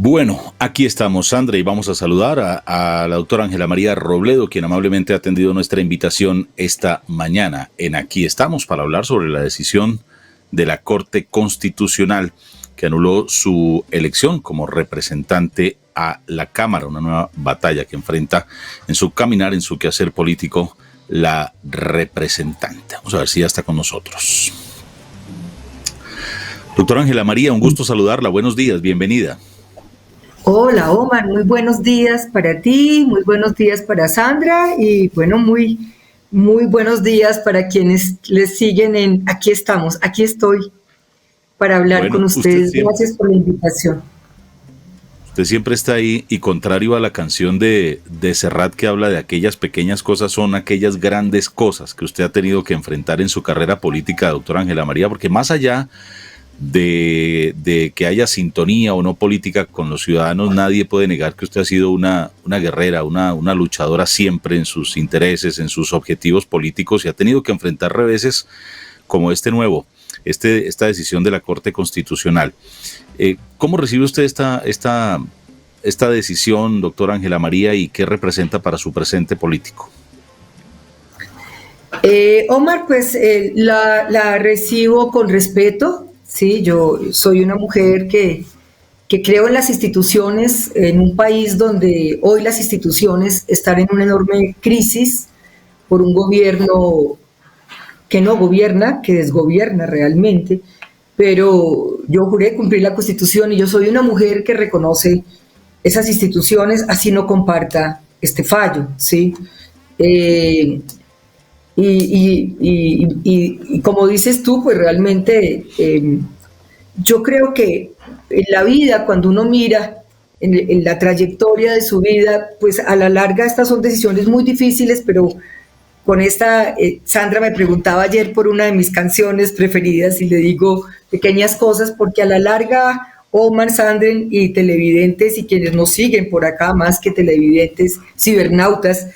Bueno, aquí estamos, Sandra, y vamos a saludar a la doctora Ángela María Robledo, quien amablemente ha atendido nuestra invitación esta mañana en Aquí estamos para hablar sobre la decisión de la Corte Constitucional que anuló su elección como representante a la Cámara, una nueva batalla que enfrenta en su caminar, en su quehacer político, la representante. Vamos a ver si ya está con nosotros. Doctora Ángela María, un gusto saludarla. Buenos días, bienvenida. Hola Omar, muy buenos días para ti, muy buenos días para Sandra y bueno, muy buenos días para quienes les siguen en Aquí estamos, aquí estoy para hablar con ustedes. Gracias por la invitación. Usted siempre está ahí y contrario a la canción de Serrat que habla de aquellas pequeñas cosas, son aquellas grandes cosas que usted ha tenido que enfrentar en su carrera política, doctora Ángela María, porque más allá de que haya sintonía o no política con los ciudadanos, nadie puede negar que usted ha sido una guerrera, una luchadora siempre en sus intereses, en sus objetivos políticos, y ha tenido que enfrentar reveses como esta decisión de la Corte Constitucional. ¿Cómo recibe usted esta decisión, doctora Ángela María, y qué representa para su presente político? Omar, pues la recibo con respeto. Sí, yo soy una mujer que creo en las instituciones, en un país donde hoy las instituciones están en una enorme crisis por un gobierno que no gobierna, que desgobierna realmente, pero yo juré cumplir la Constitución y yo soy una mujer que reconoce esas instituciones, así no comparta este fallo, ¿sí? Y como dices tú, pues realmente yo creo que en la vida, cuando uno mira en la trayectoria de su vida, pues a la larga estas son decisiones muy difíciles, pero con esta, Sandra me preguntaba ayer por una de mis canciones preferidas y le digo pequeñas cosas, porque a la larga, Omar, Sandra y televidentes y quienes nos siguen por acá, más que televidentes, cibernautas,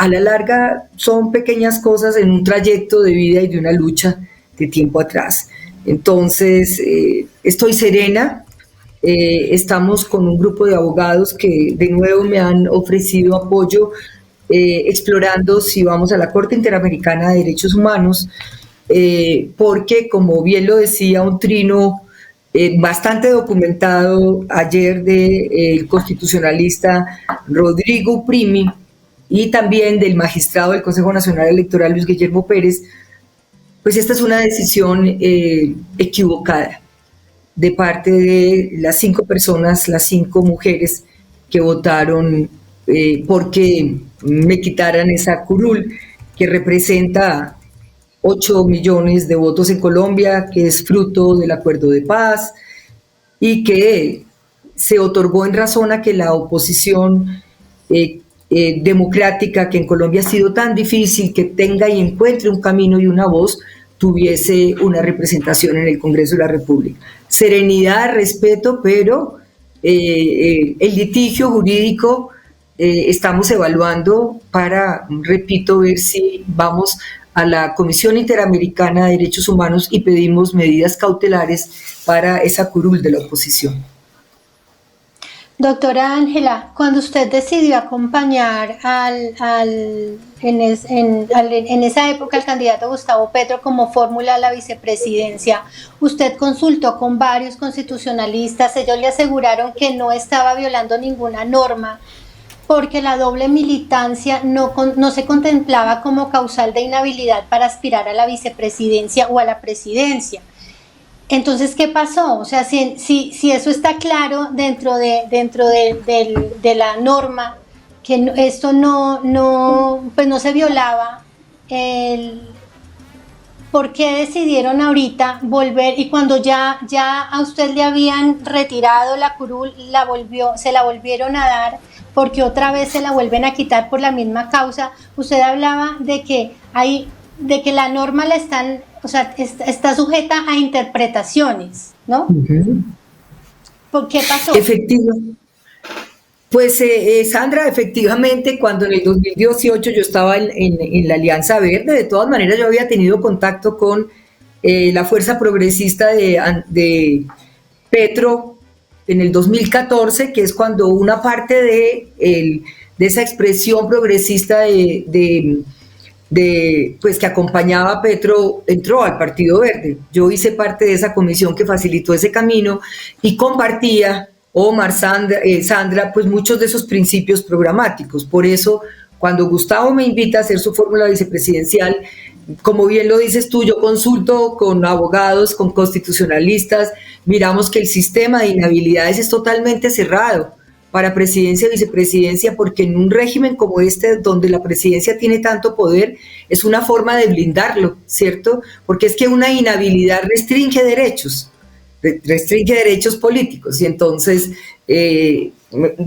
a la larga son pequeñas cosas en un trayecto de vida y de una lucha de tiempo atrás. Entonces, estoy serena, estamos con un grupo de abogados que de nuevo me han ofrecido apoyo, explorando si vamos a la Corte Interamericana de Derechos Humanos, porque como bien lo decía un trino bastante documentado ayer del constitucionalista Rodrigo Primi, y también del magistrado del Consejo Nacional Electoral, Luis Guillermo Pérez, pues esta es una decisión equivocada de parte de las 5 personas, las 5 mujeres que votaron porque me quitaran esa curul que representa 8 millones de votos en Colombia, que es fruto del acuerdo de paz y que se otorgó en razón a que la oposición democrática, que en Colombia ha sido tan difícil que tenga y encuentre un camino y una voz, tuviese una representación en el Congreso de la República. Serenidad, respeto, pero el litigio jurídico estamos evaluando para, repito, ver si vamos a la Comisión Interamericana de Derechos Humanos y pedimos medidas cautelares para esa curul de la oposición. Doctora Ángela, cuando usted decidió acompañar en esa época al candidato Gustavo Petro como fórmula a la vicepresidencia, usted consultó con varios constitucionalistas, ellos le aseguraron que no estaba violando ninguna norma porque la doble militancia no se contemplaba como causal de inhabilidad para aspirar a la vicepresidencia o a la presidencia. Entonces, ¿qué pasó? O sea, si eso está claro dentro de la norma, que esto no se violaba, ¿por qué decidieron ahorita volver? Y cuando ya a usted le habían retirado la curul, se la volvieron a dar, porque otra vez se la vuelven a quitar por la misma causa. Usted hablaba de que la norma está sujeta a interpretaciones, ¿no? Uh-huh. ¿Por qué pasó? Efectivamente. Pues Sandra, efectivamente, cuando en el 2018 yo estaba en la Alianza Verde, de todas maneras yo había tenido contacto con la fuerza progresista de Petro en el 2014, que es cuando una parte de esa expresión progresista pues que acompañaba a Petro entró al Partido Verde. Yo hice parte de esa comisión que facilitó ese camino y compartía Omar, Sandra, pues muchos de esos principios programáticos. Por eso, cuando Gustavo me invita a hacer su fórmula vicepresidencial, como bien lo dices tú, yo consulto con abogados, con constitucionalistas, miramos que el sistema de inhabilidades es totalmente cerrado para presidencia y vicepresidencia, porque en un régimen como este, donde la presidencia tiene tanto poder, es una forma de blindarlo, ¿cierto? Porque es que una inhabilidad restringe derechos políticos, y entonces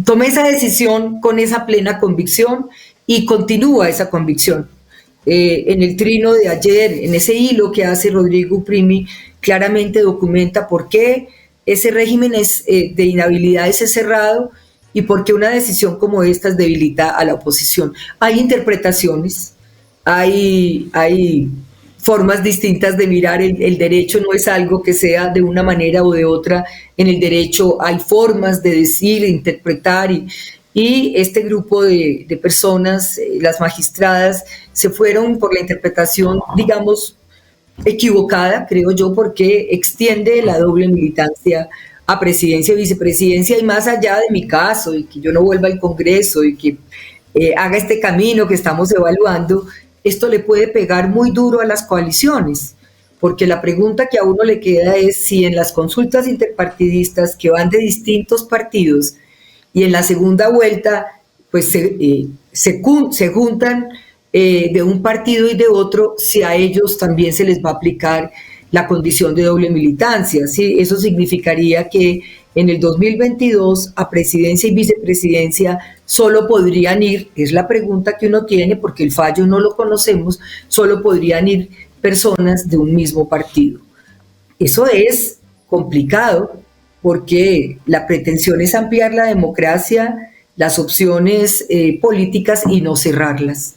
tomé esa decisión con esa plena convicción y continúa esa convicción. En el trino de ayer, en ese hilo que hace Rodrigo Primi, claramente documenta por qué ese régimen de inhabilidades es cerrado y por qué una decisión como esta debilita a la oposición. Hay interpretaciones, hay formas distintas de mirar el derecho, no es algo que sea de una manera o de otra. En el derecho hay formas de decir, de interpretar, y este grupo de personas, las magistradas, se fueron por la interpretación, digamos, equivocada, creo yo, porque extiende la doble militancia a presidencia y vicepresidencia, y más allá de mi caso, y que yo no vuelva al Congreso, y que haga este camino que estamos evaluando, esto le puede pegar muy duro a las coaliciones, porque la pregunta que a uno le queda es si en las consultas interpartidistas que van de distintos partidos y en la segunda vuelta pues se juntan de un partido y de otro, si a ellos también se les va a aplicar la condición de doble militancia, ¿sí? Eso significaría que en el 2022 a presidencia y vicepresidencia solo podrían ir, es la pregunta que uno tiene porque el fallo no lo conocemos, solo podrían ir personas de un mismo partido. Eso es complicado porque la pretensión es ampliar la democracia, las opciones políticas y no cerrarlas.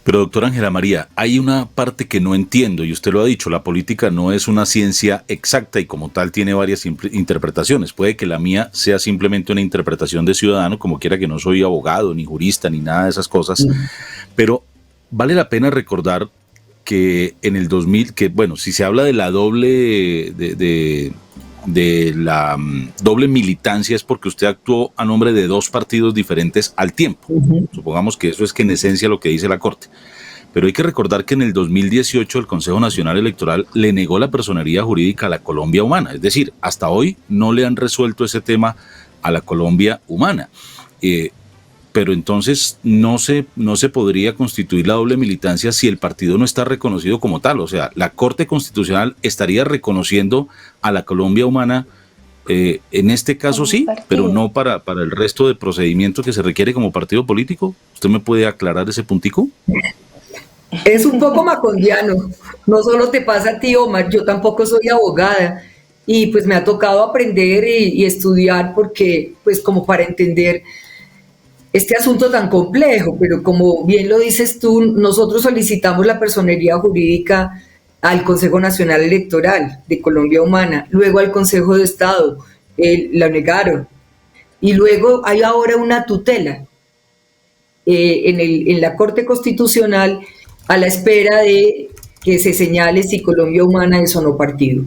Pero doctora Ángela María, hay una parte que no entiendo, y usted lo ha dicho, la política no es una ciencia exacta y como tal tiene varias interpretaciones. Puede que la mía sea simplemente una interpretación de ciudadano, como quiera, que no soy abogado, ni jurista, ni nada de esas cosas, pero vale la pena recordar que en el 2000, que bueno, si se habla de la doble doble militancia es porque usted actuó a nombre de dos partidos diferentes al tiempo. Supongamos que eso es que en esencia lo que dice la Corte. Pero hay que recordar que en el 2018 el Consejo Nacional Electoral le negó la personería jurídica a la Colombia Humana. Es decir, hasta hoy no le han resuelto ese tema a la Colombia Humana. Pero entonces no se podría constituir la doble militancia si el partido no está reconocido como tal. O sea, la Corte Constitucional estaría reconociendo a la Colombia Humana, en este caso sí, pero no para el resto de procedimiento que se requiere como partido político. ¿Usted me puede aclarar ese puntico? Es un poco macondiano. No solo te pasa a ti, Omar, yo tampoco soy abogada y pues me ha tocado aprender y estudiar porque, pues como para entender este asunto tan complejo, pero como bien lo dices tú, nosotros solicitamos la personería jurídica al Consejo Nacional Electoral de Colombia Humana, luego al Consejo de Estado, la negaron, y luego hay ahora una tutela en la Corte Constitucional a la espera de que se señale si Colombia Humana es o no partido.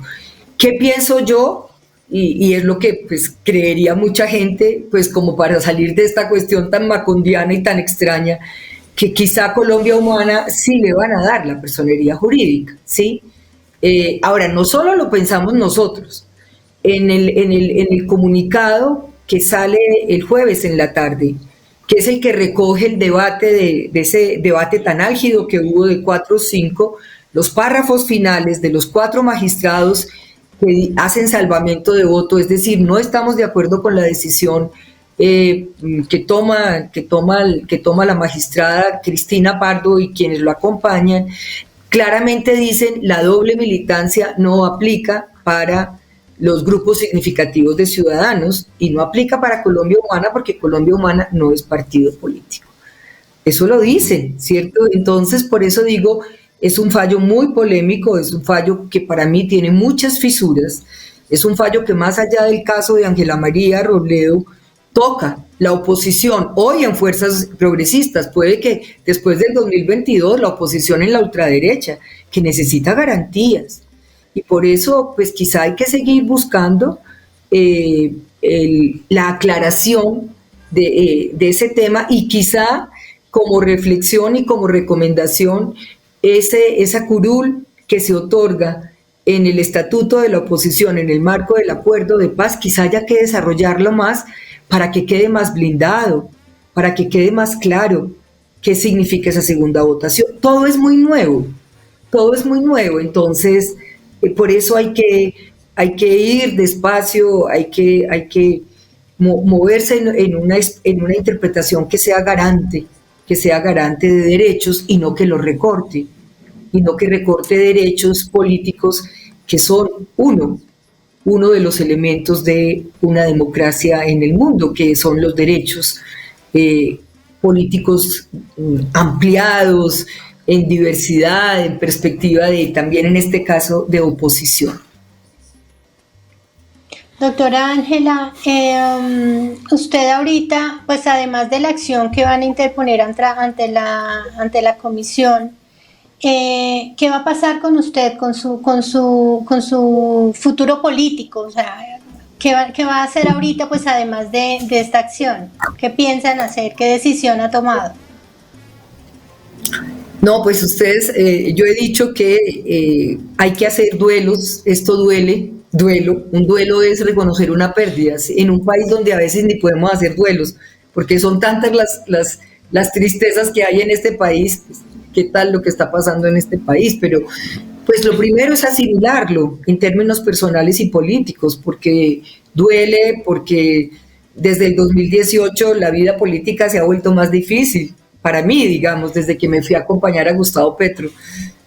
¿Qué pienso yo? Y es lo que pues creería mucha gente, pues como para salir de esta cuestión tan macondiana y tan extraña, que quizá a Colombia Humana sí le van a dar la personería jurídica, ¿sí? Ahora, no solo lo pensamos nosotros, en el comunicado que sale el jueves en la tarde, que es el que recoge el debate de ese debate tan álgido que hubo de 4 o 5, los párrafos finales de los 4 magistrados que hacen salvamento de voto, es decir, no estamos de acuerdo con la decisión que toma la magistrada Cristina Pardo y quienes lo acompañan. Claramente dicen la doble militancia no aplica para los grupos significativos de ciudadanos y no aplica para Colombia Humana porque Colombia Humana no es partido político. Eso lo dicen, ¿cierto? Entonces, por eso digo, es un fallo muy polémico, es un fallo que para mí tiene muchas fisuras, Es un fallo que más allá del caso de Ángela María Robledo, toca la oposición hoy en fuerzas progresistas. Puede que después del 2022 la oposición en la ultraderecha, que necesita garantías. Y por eso, pues quizá hay que seguir buscando la aclaración de ese tema, y quizá como reflexión y como recomendación, esa curul que se otorga en el estatuto de la oposición, en el marco del acuerdo de paz, quizá haya que desarrollarlo más para que quede más blindado, para que quede más claro qué significa esa segunda votación. Todo es muy nuevo, entonces por eso hay que ir despacio, hay que moverse en una interpretación que sea garante de derechos, y no que los recorte, y no que recorte derechos políticos que son uno de los elementos de una democracia en el mundo, que son los derechos políticos ampliados, en diversidad, en perspectiva también en este caso de oposición. Doctora Ángela, usted ahorita, pues además de la acción que van a interponer ante la comisión, ¿qué va a pasar con usted, con su futuro político? O sea, ¿qué va a hacer ahorita, pues además de esta acción? ¿Qué piensan hacer? ¿Qué decisión ha tomado? No, pues ustedes, yo he dicho que hay que hacer duelos. Esto duele. Un duelo es reconocer una pérdida, en un país donde a veces ni podemos hacer duelos, porque son tantas las tristezas que hay en este país. Qué tal lo que está pasando en este país, pero pues lo primero es asimilarlo en términos personales y políticos, porque duele, porque desde el 2018 la vida política se ha vuelto más difícil para mí, digamos, desde que me fui a acompañar a Gustavo Petro.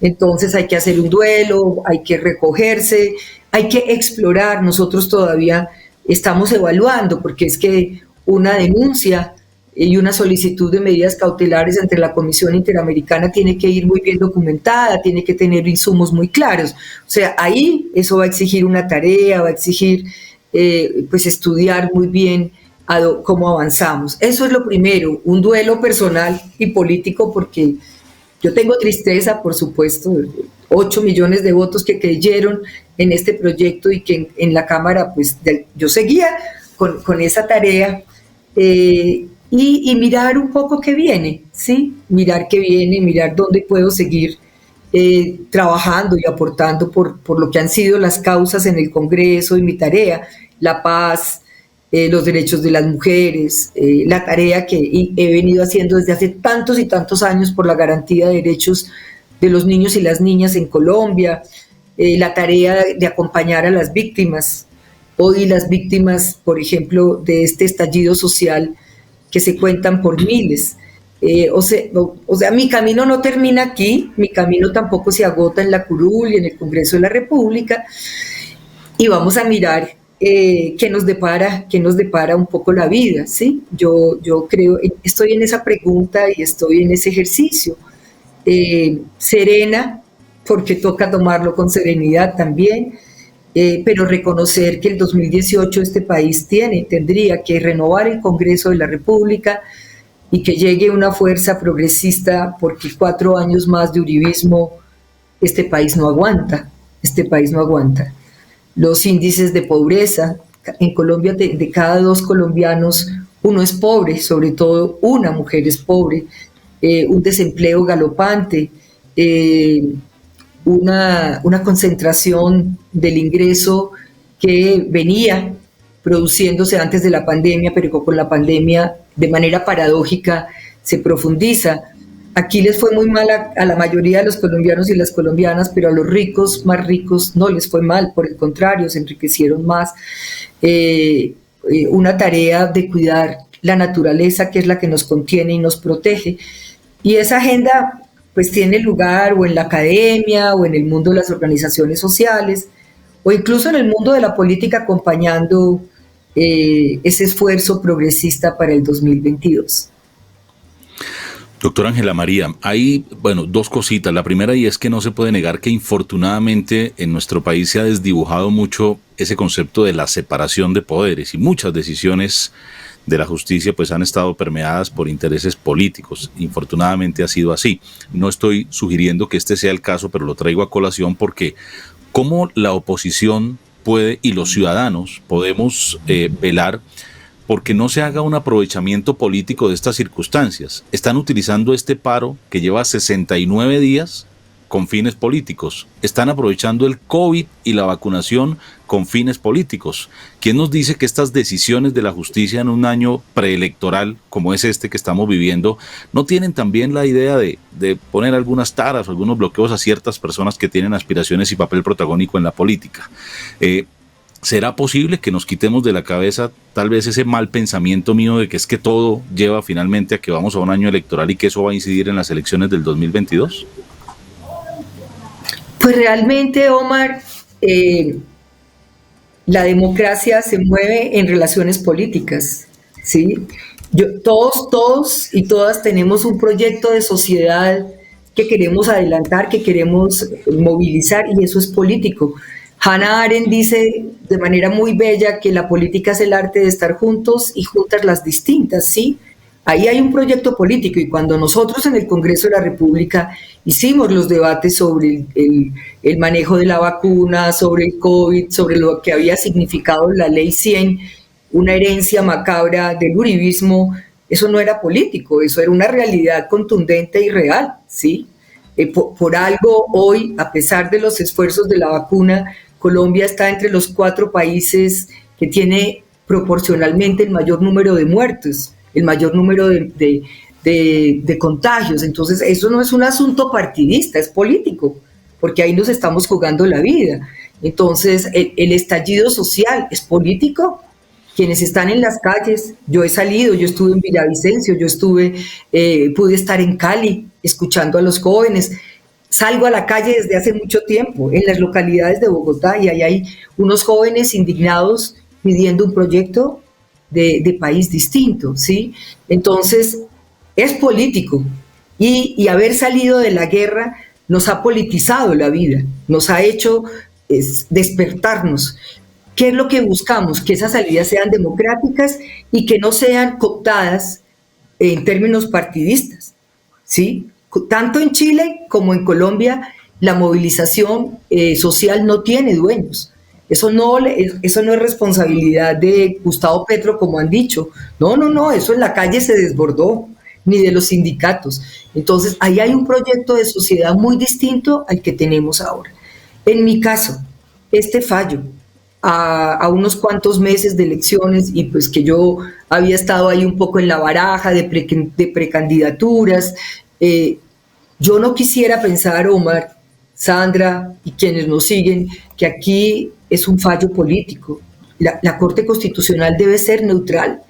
Entonces hay que hacer un duelo, hay que recogerse, hay que explorar. Nosotros todavía estamos evaluando, porque es que una denuncia y una solicitud de medidas cautelares ante la Comisión Interamericana tiene que ir muy bien documentada, tiene que tener insumos muy claros. O sea, ahí eso va a exigir una tarea, va a exigir pues estudiar muy bien cómo avanzamos. Eso es lo primero, un duelo personal y político, porque yo tengo tristeza, por supuesto, 8 millones de votos que creyeron en este proyecto, y que en la Cámara pues yo seguía con esa tarea, y mirar un poco qué viene, ¿sí? Mirar qué viene, mirar dónde puedo seguir trabajando y aportando por lo que han sido las causas en el Congreso y mi tarea, la paz, los derechos de las mujeres, la tarea que he venido haciendo desde hace tantos y tantos años por la garantía de derechos de los niños y las niñas en Colombia, la tarea de acompañar a las víctimas. Hoy las víctimas, por ejemplo, de este estallido social, que se cuentan por miles. O sea, mi camino no termina aquí, mi camino tampoco se agota en la curul y en el Congreso de la República, y vamos a mirar qué nos depara un poco la vida, ¿sí? Yo creo, estoy en esa pregunta y estoy en ese ejercicio, serena, porque toca tomarlo con serenidad también, pero reconocer que el 2018 este país tendría que renovar el Congreso de la República, y que llegue una fuerza progresista, porque 4 años más de uribismo este país no aguanta. Los índices de pobreza en Colombia, de cada 2 colombianos, 1 es pobre, sobre todo una mujer es pobre, un desempleo galopante, una concentración del ingreso que venía produciéndose antes de la pandemia, pero con la pandemia de manera paradójica se profundiza. Aquí les fue muy mal a la mayoría de los colombianos y las colombianas, pero a los ricos, más ricos, no les fue mal, por el contrario, se enriquecieron más. Una tarea de cuidar la naturaleza, que es la que nos contiene y nos protege. Y esa agenda pues tiene lugar o en la academia, o en el mundo de las organizaciones sociales, o incluso en el mundo de la política, acompañando ese esfuerzo progresista para el 2022. Doctora Ángela María, hay, bueno, dos cositas. La primera, y es que no se puede negar que infortunadamente en nuestro país se ha desdibujado mucho ese concepto de la separación de poderes y muchas decisiones de la justicia pues han estado permeadas por intereses políticos. Infortunadamente ha sido así. No estoy sugiriendo que este sea el caso, pero lo traigo a colación porque cómo la oposición puede y los ciudadanos podemos velar porque no se haga un aprovechamiento político de estas circunstancias. Están utilizando este paro que lleva 69 días con fines políticos. Están aprovechando el COVID y la vacunación con fines políticos. ¿Quién nos dice que estas decisiones de la justicia en un año preelectoral como es este que estamos viviendo no tienen también la idea de poner algunas taras o algunos bloqueos a ciertas personas que tienen aspiraciones y papel protagónico en la política? ¿Será posible que nos quitemos de la cabeza tal vez ese mal pensamiento mío de que es que todo lleva finalmente a que vamos a un año electoral y que eso va a incidir en las elecciones del 2022? Pues realmente, Omar, la democracia se mueve en relaciones políticas, ¿sí? Todos y todas tenemos un proyecto de sociedad que queremos adelantar, que queremos movilizar, y eso es político. Hannah Arendt dice de manera muy bella que la política es el arte de estar juntos y juntas las distintas, ¿sí? Ahí hay un proyecto político, y cuando nosotros en el Congreso de la República hicimos los debates sobre el manejo de la vacuna, sobre el COVID, sobre lo que había significado la Ley 100, una herencia macabra del uribismo, eso no era político, eso era una realidad contundente y real, ¿sí? Por algo hoy, a pesar de los esfuerzos de la vacuna, Colombia está entre los 4 países que tiene proporcionalmente el mayor número de muertos, el mayor número de contagios. Entonces, eso no es un asunto partidista, es político, porque ahí nos estamos jugando la vida. Entonces, el estallido social es político. Quienes están en las calles, yo he salido, yo estuve en Villavicencio, pude estar en Cali escuchando a los jóvenes. Salgo a la calle desde hace mucho tiempo en las localidades de Bogotá y ahí hay unos jóvenes indignados pidiendo un proyecto de país distinto, ¿sí? Entonces, es político y haber salido de la guerra nos ha politizado la vida, nos ha hecho despertarnos. ¿Qué es lo que buscamos? Que esas salidas sean democráticas y que no sean cooptadas en términos partidistas, ¿sí? Tanto en Chile como en Colombia, la movilización social no tiene dueños. Eso no es responsabilidad de Gustavo Petro, como han dicho. No, eso en la calle se desbordó, ni de los sindicatos. Entonces, ahí hay un proyecto de sociedad muy distinto al que tenemos ahora. En mi caso, este fallo, a unos cuantos meses de elecciones, y pues que yo había estado ahí un poco en la baraja de precandidaturas, yo no quisiera pensar, Omar, Sandra y quienes nos siguen, que aquí es un fallo político. La Corte Constitucional debe ser neutral.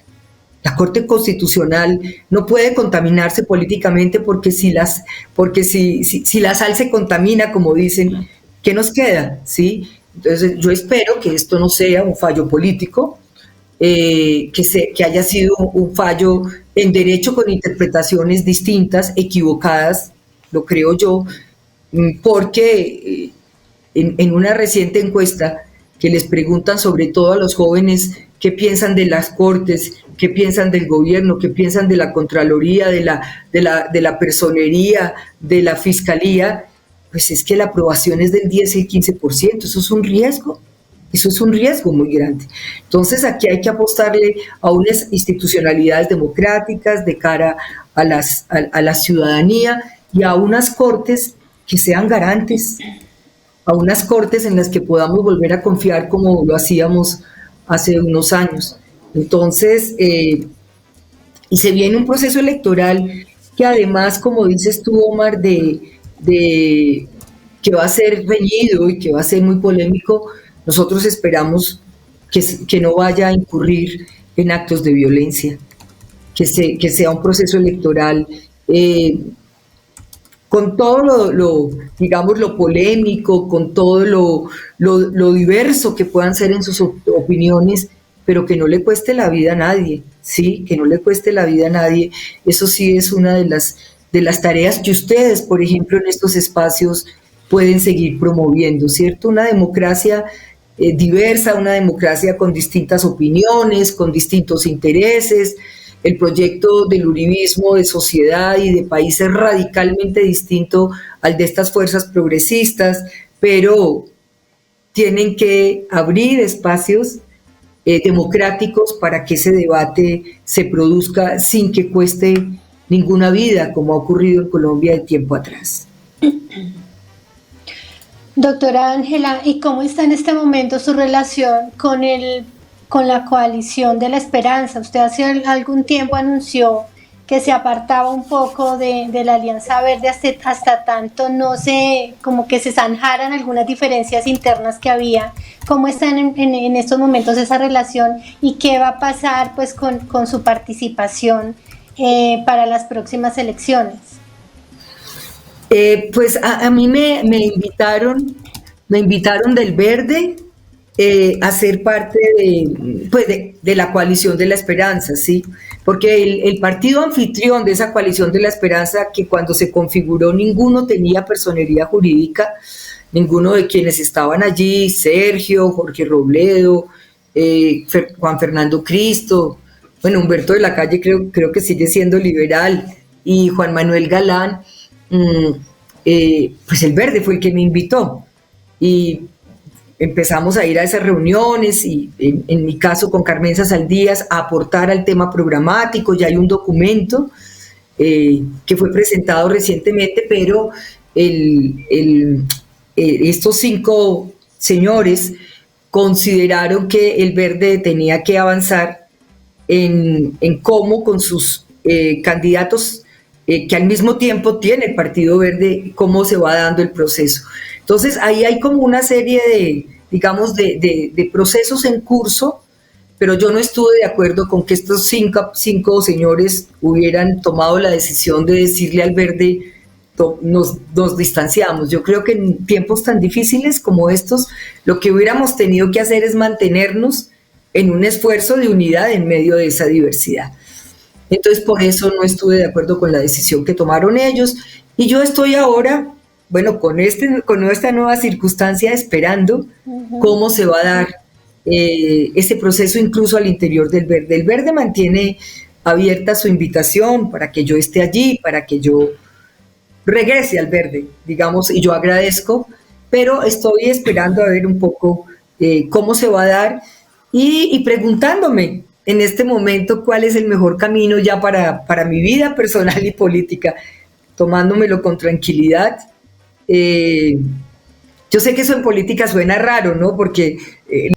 La Corte Constitucional no puede contaminarse políticamente porque si la sal se contamina, como dicen, ¿qué nos queda? ¿Sí? Entonces yo espero que esto no sea un fallo político, que haya sido un fallo en derecho con interpretaciones distintas, equivocadas, lo creo yo, porque en una reciente encuesta que les preguntan sobre todo a los jóvenes qué piensan de las cortes, qué piensan del gobierno, qué piensan de la Contraloría, de la Personería, de la Fiscalía, pues es que la aprobación es del 10 y el 15%, eso es un riesgo muy grande. Entonces aquí hay que apostarle a unas institucionalidades democráticas de cara a la ciudadanía y a unas cortes que sean garantes, a unas cortes en las que podamos volver a confiar como lo hacíamos hace unos años. Entonces, y se viene un proceso electoral que además, como dices tú, Omar, que va a ser reñido y que va a ser muy polémico. Nosotros esperamos que no vaya a incurrir en actos de violencia, que sea un proceso electoral con todo lo polémico, con todo lo diverso que puedan ser en sus opiniones, pero que no le cueste la vida a nadie, ¿sí? Que no le cueste la vida a nadie. Eso sí es una de de las tareas que ustedes, por ejemplo, en estos espacios pueden seguir promoviendo, ¿cierto? Una democracia diversa, una democracia con distintas opiniones, con distintos intereses. El proyecto del uribismo de sociedad y de país es radicalmente distinto al de estas fuerzas progresistas, pero tienen que abrir espacios democráticos para que ese debate se produzca sin que cueste ninguna vida, como ha ocurrido en Colombia de tiempo atrás. Doctora Ángela, ¿y cómo está en este momento su relación con la coalición de la esperanza? Usted hace algún tiempo anunció que se apartaba un poco de la Alianza Verde hasta tanto no se, como que se zanjaran algunas diferencias internas que había. ¿Cómo está en estos momentos esa relación y qué va a pasar pues con su participación para las próximas elecciones? Pues a mí me invitaron del Verde a ser parte de la coalición de la esperanza, ¿sí? Porque el partido anfitrión de esa coalición de la esperanza, que cuando se configuró ninguno tenía personería jurídica, ninguno de quienes estaban allí, Sergio, Jorge Robledo, Juan Fernando Cristo, bueno, Humberto de la Calle creo que sigue siendo liberal, y Juan Manuel Galán, pues el Verde fue el que me invitó, y empezamos a ir a esas reuniones y en mi caso con Carmenza Saldías a aportar al tema programático. Ya hay un documento que fue presentado recientemente, pero estos 5 señores consideraron que el Verde tenía que avanzar en cómo con sus candidatos que al mismo tiempo tiene el Partido Verde, cómo se va dando el proceso. Entonces ahí hay como una serie de procesos en curso, pero yo no estuve de acuerdo con que estos cinco señores hubieran tomado la decisión de decirle al Verde nos distanciamos. Yo creo que en tiempos tan difíciles como estos, lo que hubiéramos tenido que hacer es mantenernos en un esfuerzo de unidad en medio de esa diversidad. Entonces, por eso no estuve de acuerdo con la decisión que tomaron ellos, y yo estoy ahora, bueno, con esta nueva circunstancia, esperando cómo se va a dar ese proceso incluso al interior del Verde. El Verde mantiene abierta su invitación para que yo esté allí, para que yo regrese al Verde, digamos, y yo agradezco, pero estoy esperando a ver un poco cómo se va a dar y preguntándome en este momento cuál es el mejor camino ya para mi vida personal y política, tomándomelo con tranquilidad. Yo sé que eso en política suena raro, ¿no? Porque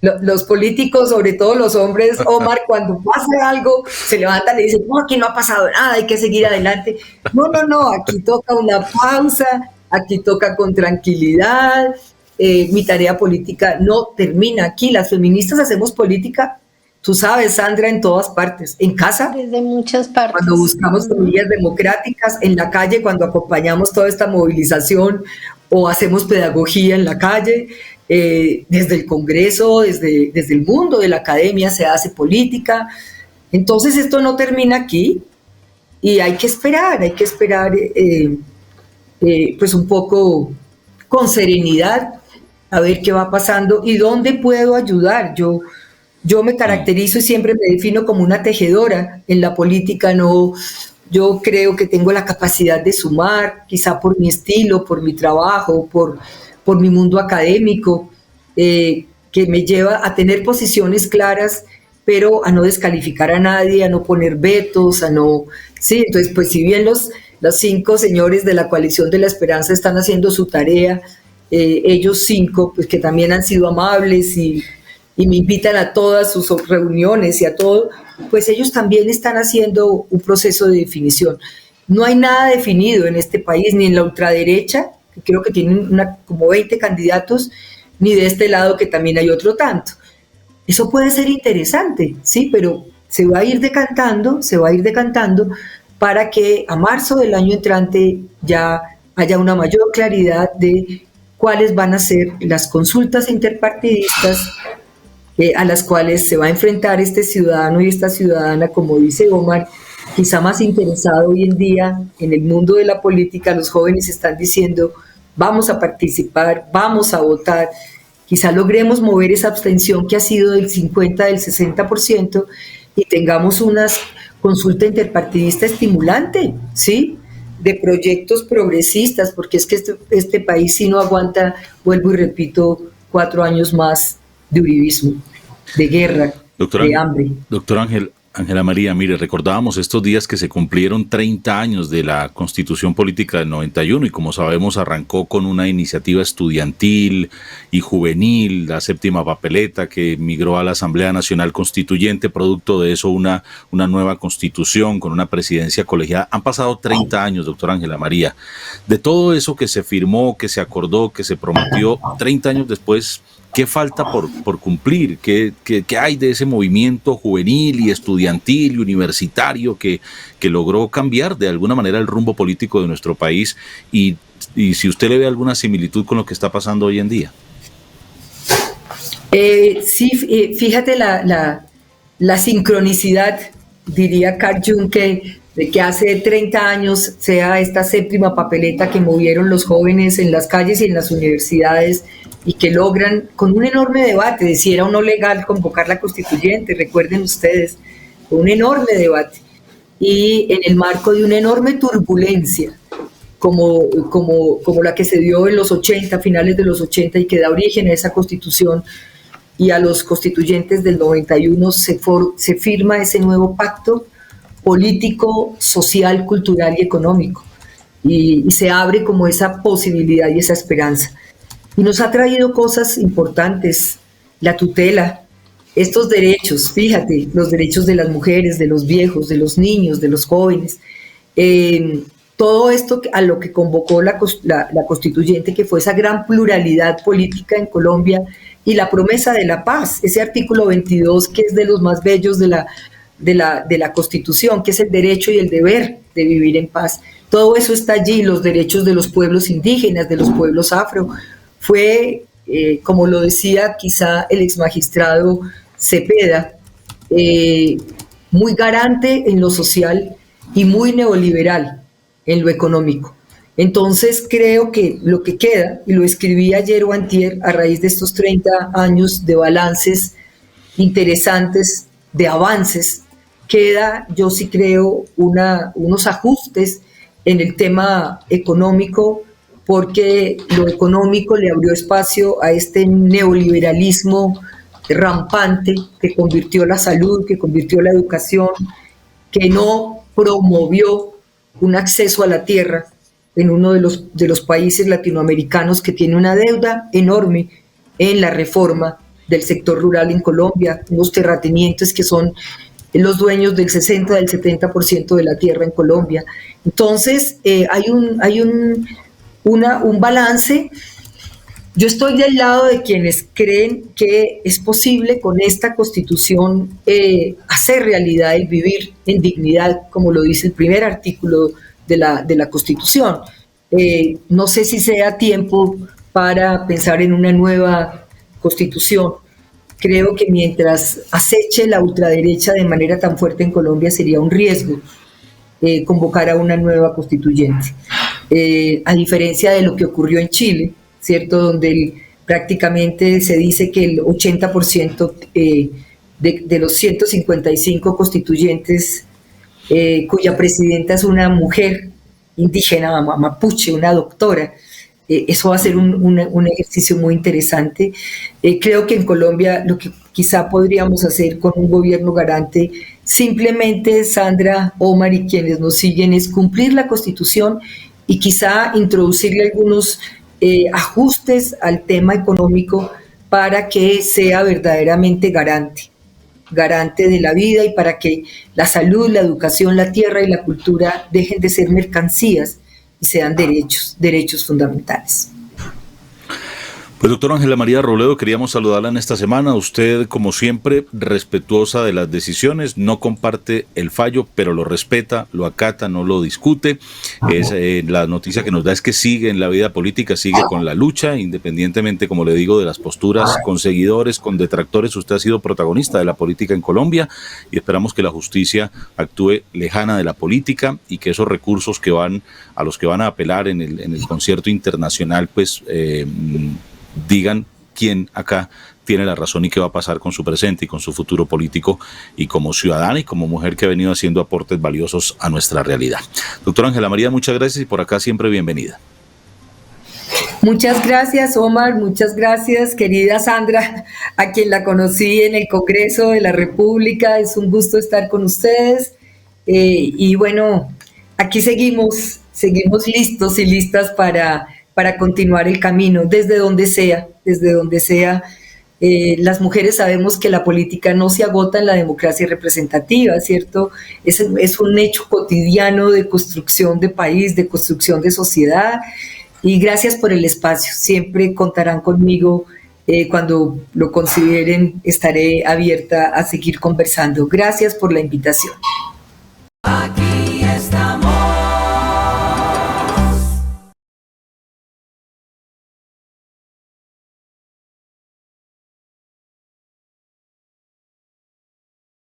los políticos, sobre todo los hombres, Omar, cuando pasa algo, se levantan y dicen, no, aquí no ha pasado nada, hay que seguir adelante. No, aquí toca una pausa, aquí toca con tranquilidad. Mi tarea política no termina aquí. Las feministas hacemos política, tú sabes, Sandra, en todas partes, en casa, desde muchas partes, cuando buscamos semillas democráticas, en la calle, cuando acompañamos toda esta movilización o hacemos pedagogía en la calle, desde el Congreso, desde el mundo de la academia se hace política. Entonces esto no termina aquí y hay que esperar pues un poco con serenidad a ver qué va pasando y dónde puedo ayudar. Yo me caracterizo y siempre me defino como una tejedora en la política. No, yo creo que tengo la capacidad de sumar, quizá por mi estilo, por mi trabajo, por mi mundo académico, que me lleva a tener posiciones claras, pero a no descalificar a nadie, a no poner vetos, a no... Sí, entonces, pues si bien los 5 señores de la Coalición de la Esperanza están haciendo su tarea, ellos 5, pues que también han sido amables y me invitan a todas sus reuniones y a todo, pues ellos también están haciendo un proceso de definición. No hay nada definido en este país, ni en la ultraderecha, que creo que tienen como 20 candidatos, ni de este lado que también hay otro tanto. Eso puede ser interesante, sí, pero se va a ir decantando para que a marzo del año entrante ya haya una mayor claridad de cuáles van a ser las consultas interpartidistas a las cuales se va a enfrentar este ciudadano y esta ciudadana, como dice Omar, quizá más interesado hoy en día en el mundo de la política. Los jóvenes están diciendo, vamos a participar, vamos a votar. Quizá logremos mover esa abstención que ha sido del 50, del 60%, y tengamos una consulta interpartidista estimulante, ¿sí?, de proyectos progresistas, porque es que este país sí no aguanta, vuelvo y repito, 4 años más de uribismo, de guerra, de hambre. Doctora Ángela María, mire, recordábamos estos días que se cumplieron 30 años de la Constitución Política del 91 y como sabemos arrancó con una iniciativa estudiantil y juvenil, la séptima papeleta que migró a la Asamblea Nacional Constituyente, producto de eso una nueva constitución con una presidencia colegiada. Han pasado 30 años, doctora Ángela María. De todo eso que se firmó, que se acordó, que se prometió, 30 años después, ¿qué falta por cumplir? ¿Qué hay de ese movimiento juvenil y estudiantil y universitario que logró cambiar de alguna manera el rumbo político de nuestro país? Y si usted le ve alguna similitud con lo que está pasando hoy en día. Sí, fíjate la sincronicidad, diría Carl Jung, de que hace 30 años sea esta séptima papeleta que movieron los jóvenes en las calles y en las universidades y que logran, con un enorme debate, de si era o no legal convocar la constituyente, recuerden ustedes, un enorme debate, y en el marco de una enorme turbulencia, como la que se dio en los 80, finales de los 80, y que da origen a esa constitución, y a los constituyentes del 91 se firma ese nuevo pacto político, social, cultural y económico, y se abre como esa posibilidad y esa esperanza. Y nos ha traído cosas importantes, la tutela, estos derechos, fíjate, los derechos de las mujeres, de los viejos, de los niños, de los jóvenes, todo esto a lo que convocó la constituyente, que fue esa gran pluralidad política en Colombia, y la promesa de la paz, ese artículo 22 que es de los más bellos de la Constitución, que es el derecho y el deber de vivir en paz. Todo eso está allí, los derechos de los pueblos indígenas, de los pueblos afro. Fue, como lo decía quizá el exmagistrado Cepeda, muy garante en lo social y muy neoliberal en lo económico. Entonces creo que lo que queda, y lo escribí ayer o antier, a raíz de estos 30 años de balances interesantes, de avances, queda, yo sí creo, unos ajustes en el tema económico, porque lo económico le abrió espacio a este neoliberalismo rampante que convirtió la salud, que convirtió la educación, que no promovió un acceso a la tierra en uno de los países latinoamericanos que tiene una deuda enorme en la reforma del sector rural en Colombia, unos terratenientes que son los dueños del 60, del 70% de la tierra en Colombia. Entonces, hay un balance. Yo estoy del lado de quienes creen que es posible con esta Constitución hacer realidad el vivir en dignidad, como lo dice el primer artículo de la Constitución. No sé si sea tiempo para pensar en una nueva Constitución. Creo que mientras aceche la ultraderecha de manera tan fuerte en Colombia sería un riesgo convocar a una nueva constituyente. A diferencia de lo que ocurrió en Chile, ¿cierto?, donde prácticamente se dice que el 80% de los 155 constituyentes cuya presidenta es una mujer indígena, mapuche, una doctora. Eso va a ser un ejercicio muy interesante. Creo que en Colombia lo que quizá podríamos hacer con un gobierno garante, simplemente, Sandra, Omar y quienes nos siguen, es cumplir la Constitución y quizá introducirle algunos ajustes al tema económico para que sea verdaderamente garante de la vida, y para que la salud, la educación, la tierra y la cultura dejen de ser mercancías y sean derechos fundamentales. Pues doctor Ángela María Robledo, queríamos saludarla en esta semana. Usted, como siempre, respetuosa de las decisiones, no comparte el fallo, pero lo respeta, lo acata, no lo discute. La noticia que nos da es que sigue en la vida política, sigue con la lucha, independientemente, como le digo, de las posturas con seguidores, con detractores. Usted ha sido protagonista de la política en Colombia y esperamos que la justicia actúe lejana de la política y que esos recursos que van a los que van a apelar en el concierto internacional, pues digan quién acá tiene la razón y qué va a pasar con su presente y con su futuro político y como ciudadana y como mujer que ha venido haciendo aportes valiosos a nuestra realidad. Doctora Ángela María, muchas gracias y por acá siempre bienvenida. Muchas gracias, Omar, muchas gracias, querida Sandra, a quien la conocí en el Congreso de la República. Es un gusto estar con ustedes. Y bueno, aquí seguimos listos y listas para continuar el camino, desde donde sea. Las mujeres sabemos que la política no se agota en la democracia representativa, ¿cierto? Es un hecho cotidiano de construcción de país, de construcción de sociedad, y gracias por el espacio. Siempre contarán conmigo, cuando lo consideren, estaré abierta a seguir conversando. Gracias por la invitación.